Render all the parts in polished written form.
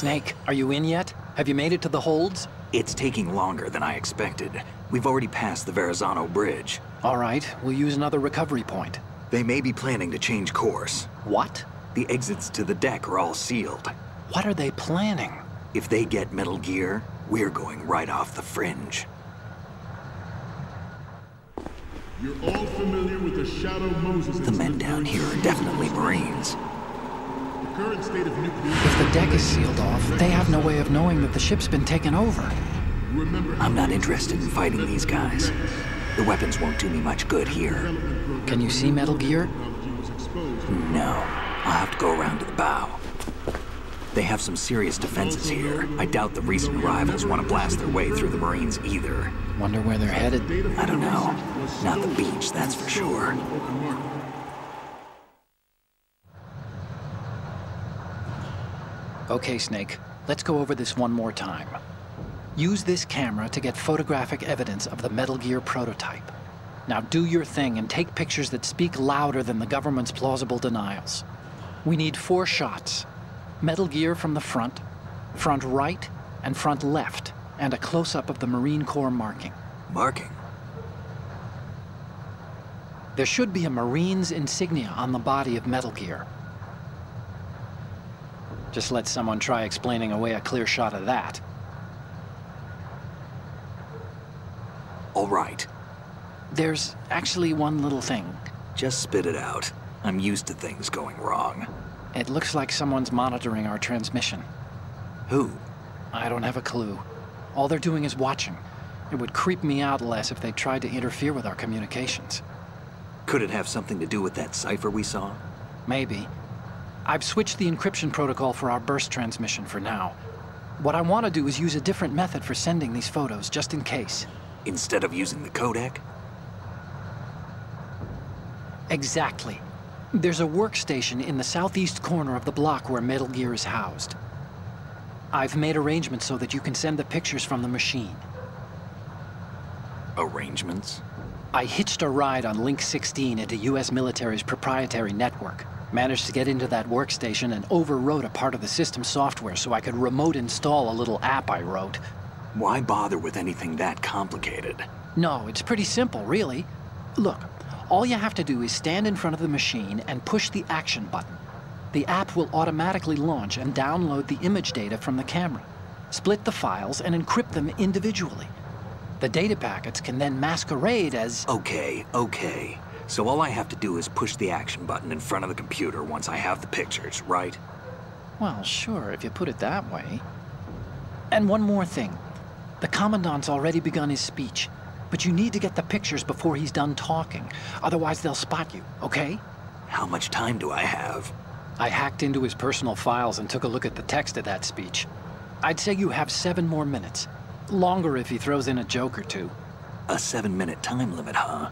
Snake, are you in yet? Have you made it to the holds? It's taking longer than I expected. We've already passed the Verrazano Bridge. All right, we'll use another recovery point. They may be planning to change course. What? The exits to the deck are all sealed. What are they planning? If they get Metal Gear, we're going right off the fringe. You're all familiar with the Shadow Moses. The men down here are definitely Marines. The current state of nuclear... If the deck is sealed off, they have no way of knowing that the ship's been taken over. I'm not interested in fighting these guys. The weapons won't do me much good here. Can you see Metal Gear? No. I'll have to go around to the bow. They have some serious defenses here. I doubt the recent arrivals want to blast their way through the Marines either. Wonder where they're headed? I don't know. Not the beach, that's for sure. Okay, Snake. Let's go over this one more time. Use this camera to get photographic evidence of the Metal Gear prototype. Now do your thing and take pictures that speak louder than the government's plausible denials. We need 4 shots. Metal Gear from the front right, and front left, and a close-up of the Marine Corps marking. Marking? There should be a Marine's insignia on the body of Metal Gear. Just let someone try explaining away a clear shot of that. All right. There's actually one little thing. Just spit it out. I'm used to things going wrong. It looks like someone's monitoring our transmission. Who? I don't have a clue. All they're doing is watching. It would creep me out less if they tried to interfere with our communications. Could it have something to do with that cipher we saw? Maybe. I've switched the encryption protocol for our burst transmission for now. What I want to do is use a different method for sending these photos, just in case. Instead of using the codec? Exactly. There's a workstation in the southeast corner of the block where Metal Gear is housed. I've made arrangements so that you can send the pictures from the machine. Arrangements? I hitched a ride on Link 16 into US military's proprietary network. Managed to get into that workstation and overwrote a part of the system software so I could remote install a little app I wrote. Why bother with anything that complicated? No, it's pretty simple, really. Look, all you have to do is stand in front of the machine and push the action button. The app will automatically launch and download the image data from the camera, split the files, and encrypt them individually. The data packets can then masquerade as... Okay. So all I have to do is push the action button in front of the computer once I have the pictures, right? Well, sure, if you put it that way. And one more thing. The Commandant's already begun his speech, but you need to get the pictures before he's done talking. Otherwise, they'll spot you, okay? How much time do I have? I hacked into his personal files and took a look at the text of that speech. I'd say you have 7 more minutes. Longer if he throws in a joke or two. A 7-minute time limit, huh?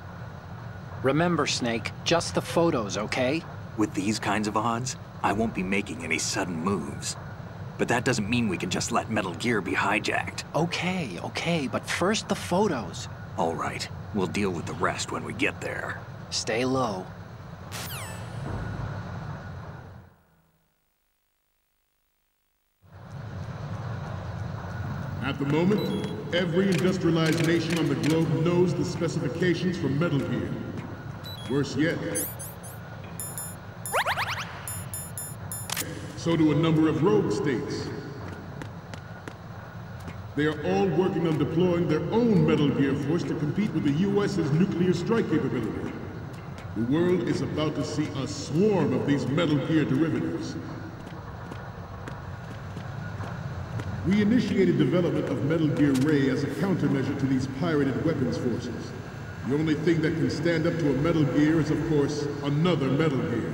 Remember, Snake, just the photos, okay? With these kinds of odds, I won't be making any sudden moves. But that doesn't mean we can just let Metal Gear be hijacked. Okay, but first the photos. All right, we'll deal with the rest when we get there. Stay low. At the moment, every industrialized nation on the globe knows the specifications for Metal Gear. Worse yet, so do a number of rogue states. They are all working on deploying their own Metal Gear force to compete with the US's nuclear strike capability. The world is about to see a swarm of these Metal Gear derivatives. We initiated development of Metal Gear Ray as a countermeasure to these pirated weapons forces. The only thing that can stand up to a Metal Gear is, of course, another Metal Gear.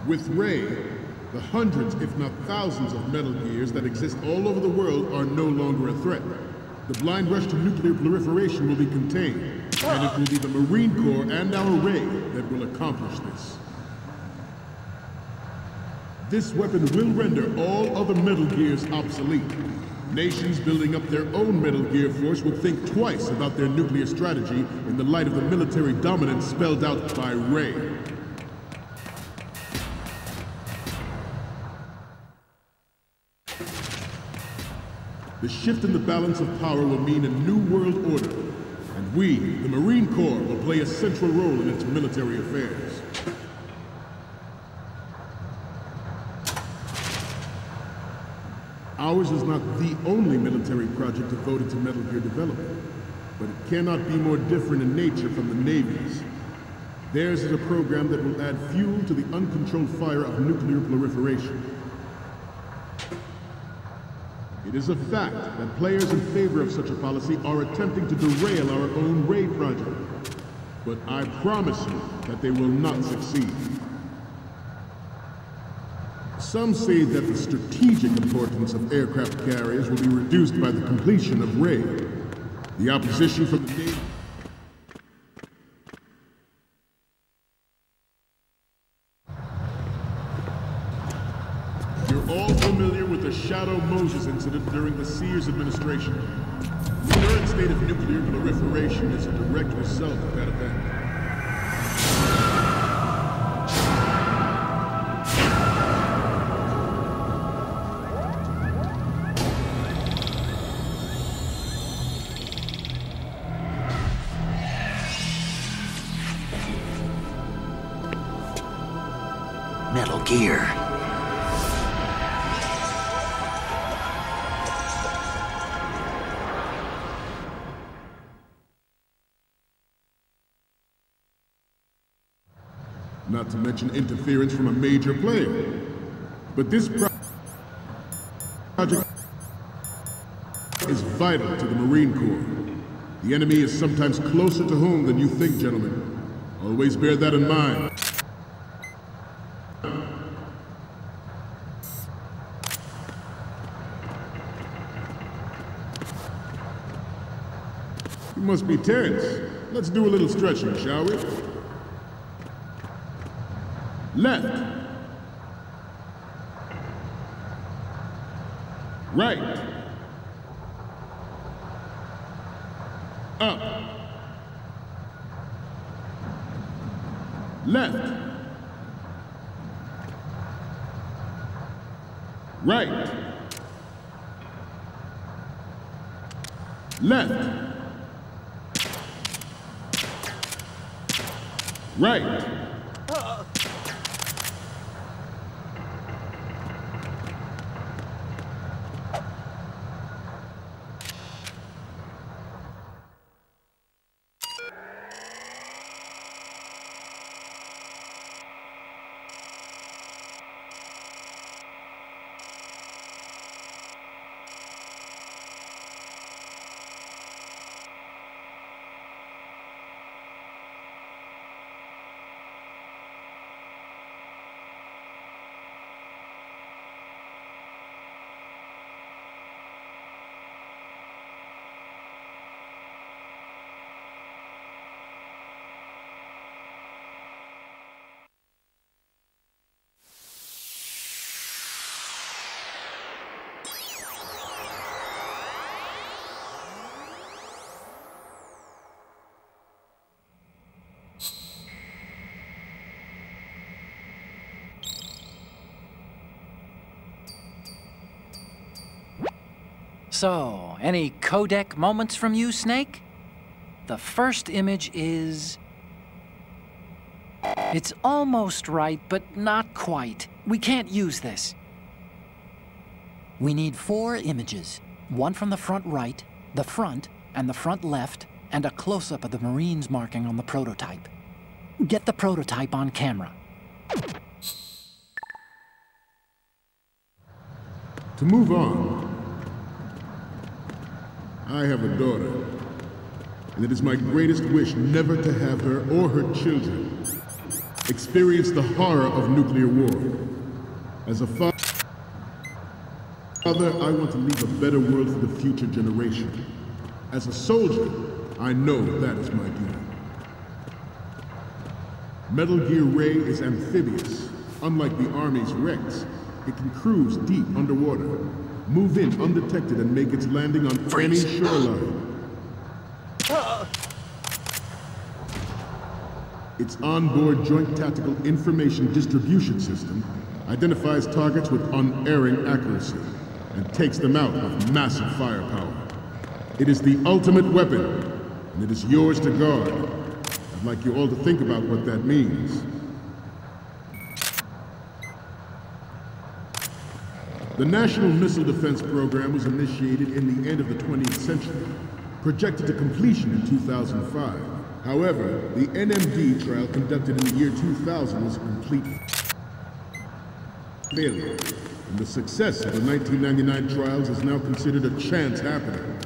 With Ray, the hundreds, if not thousands, of Metal Gears that exist all over the world are no longer a threat. The blind rush to nuclear proliferation will be contained, and it will be the Marine Corps and our Ray that will accomplish this. This weapon will render all other Metal Gears obsolete. Nations building up their own Metal Gear force would think twice about their nuclear strategy in the light of the military dominance spelled out by Ray. The shift in the balance of power will mean a new world order, and we, the Marine Corps, will play a central role in its military affairs. Ours is not the only military project devoted to Metal Gear development, but it cannot be more different in nature from the Navy's. Theirs is a program that will add fuel to the uncontrolled fire of nuclear proliferation. It is a fact that players in favor of such a policy are attempting to derail our own Ray project. But I promise you that they will not succeed. Some say that the strategic importance of aircraft carriers will be reduced by the completion of Ray. The opposition from the Navy... You're all familiar with the Shadow Moses incident during the Sears administration. The current state of nuclear proliferation is a direct result of that event. Metal Gear. Not to mention interference from a major player. But this project is vital to the Marine Corps. The enemy is sometimes closer to home than you think, gentlemen. Always bear that in mind. You must be tense. Let's do a little stretching, shall we? Left. Right. Up. Left. Right. Left. Right. So, any codec moments from you, Snake? The first image is... It's almost right, but not quite. We can't use this. We need 4 images. One from the front right, the front, and the front left, and a close-up of the Marines marking on the prototype. Get the prototype on camera. To move on, I have a daughter, and it is my greatest wish never to have her or her children experience the horror of nuclear war. As a father, I want to leave a better world for the future generation. As a soldier, I know that is my duty. Metal Gear Ray is amphibious. Unlike the Army's Rex, it can cruise deep underwater, move in undetected, and make its landing on any shoreline. Its onboard Joint Tactical Information Distribution System identifies targets with unerring accuracy. and takes them out with massive firepower. It is the ultimate weapon, and it is yours to guard. I'd like you all to think about what that means. The National Missile Defense Program was initiated in the end of the 20th century, projected to completion in 2005. However, the NMD trial conducted in the year 2000 was a complete failure, and the success of the 1999 trials is now considered a chance happening.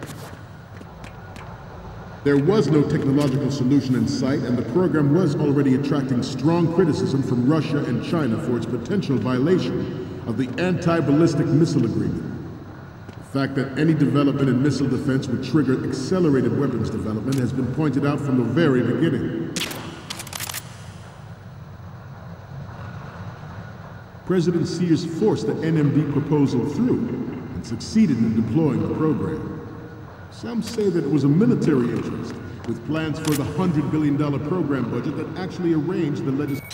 There was no technological solution in sight, and the program was already attracting strong criticism from Russia and China for its potential violation of the anti-ballistic missile agreement. The fact that any development in missile defense would trigger accelerated weapons development has been pointed out from the very beginning. President Sears forced the NMD proposal through and succeeded in deploying the program. Some say that it was a military interest, with plans for the $100 billion program budget that actually arranged the legislative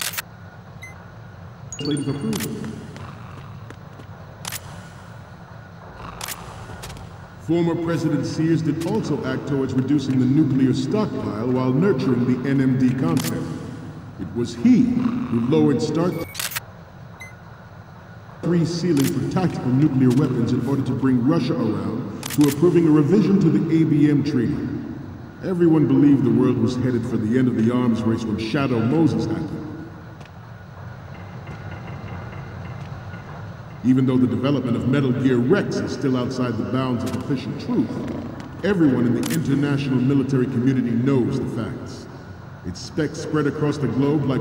approval. Former President Sears did also act towards reducing the nuclear stockpile while nurturing the NMD concept. It was he who lowered START 3 ceiling for tactical nuclear weapons in order to bring Russia around to approving a revision to the ABM treaty. Everyone believed the world was headed for the end of the arms race when Shadow Moses happened. Even though the development of Metal Gear Rex is still outside the bounds of official truth, everyone in the international military community knows the facts. Its specs spread across the globe like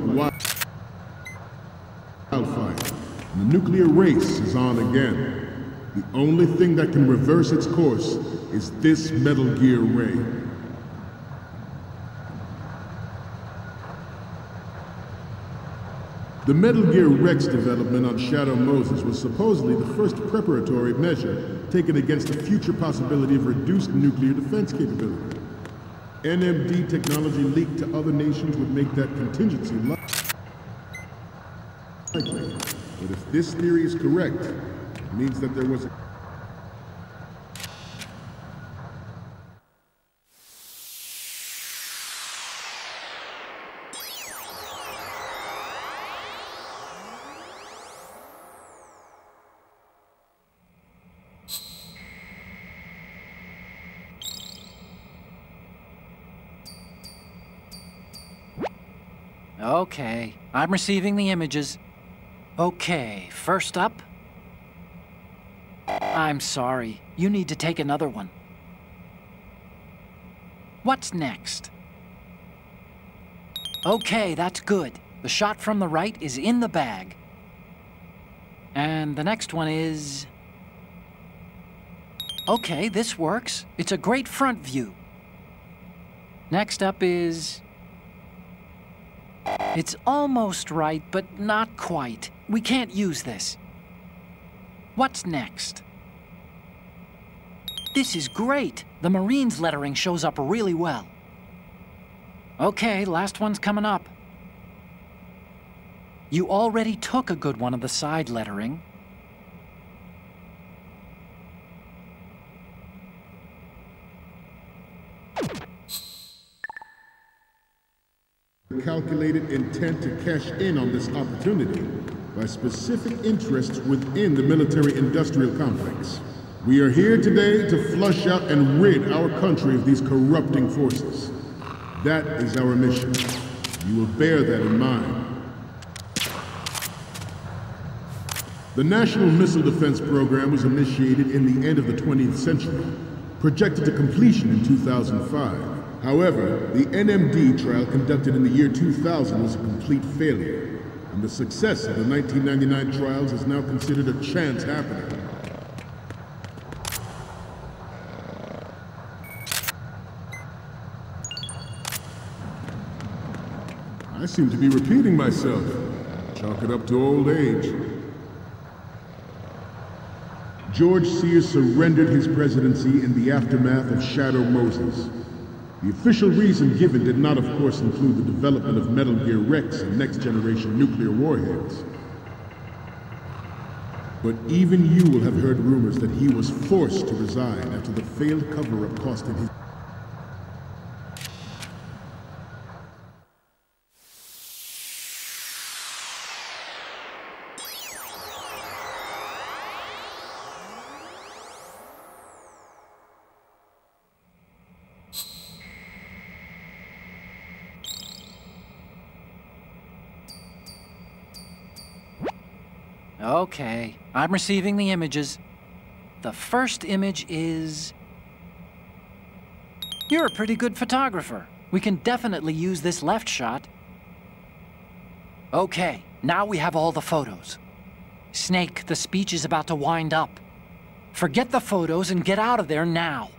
wildfire, and the nuclear race is on again. The only thing that can reverse its course is this Metal Gear ray. The Metal Gear Rex development on Shadow Moses was supposedly the first preparatory measure taken against the future possibility of reduced nuclear defense capability. NMD technology leaked to other nations would make that contingency likely. But if this theory is correct, it means that there was a Okay, I'm receiving the images. Okay, first up. I'm sorry, you need to take another one. What's next? Okay, that's good. The shot from the right is in the bag. And the next one is... Okay, this works. It's a great front view. Next up is... It's almost right, but not quite. We can't use this. What's next? This is great. The Marines lettering shows up really well. Okay, last one's coming up. You already took a good one of the side lettering. calculated intent to cash in on this opportunity by specific interests within the military-industrial complex. We are here today to flush out and rid our country of these corrupting forces. That is our mission. You will bear that in mind. The National Missile Defense Program was initiated in the end of the 20th century, projected to completion in 2005. However, the NMD trial conducted in the year 2000 was a complete failure, and the success of the 1999 trials is now considered a chance happening. I seem to be repeating myself. Chalk it up to old age. George Sears surrendered his presidency in the aftermath of Shadow Moses. The official reason given did not, of course, include the development of Metal Gear Rex and next-generation nuclear warheads. But even you will have heard rumors that he was forced to resign after the failed cover-up cost him his... Okay, I'm receiving the images. The first image is... You're a pretty good photographer. We can definitely use this left shot. Okay, now we have all the photos. Snake, the speech is about to wind up. Forget the photos and get out of there now.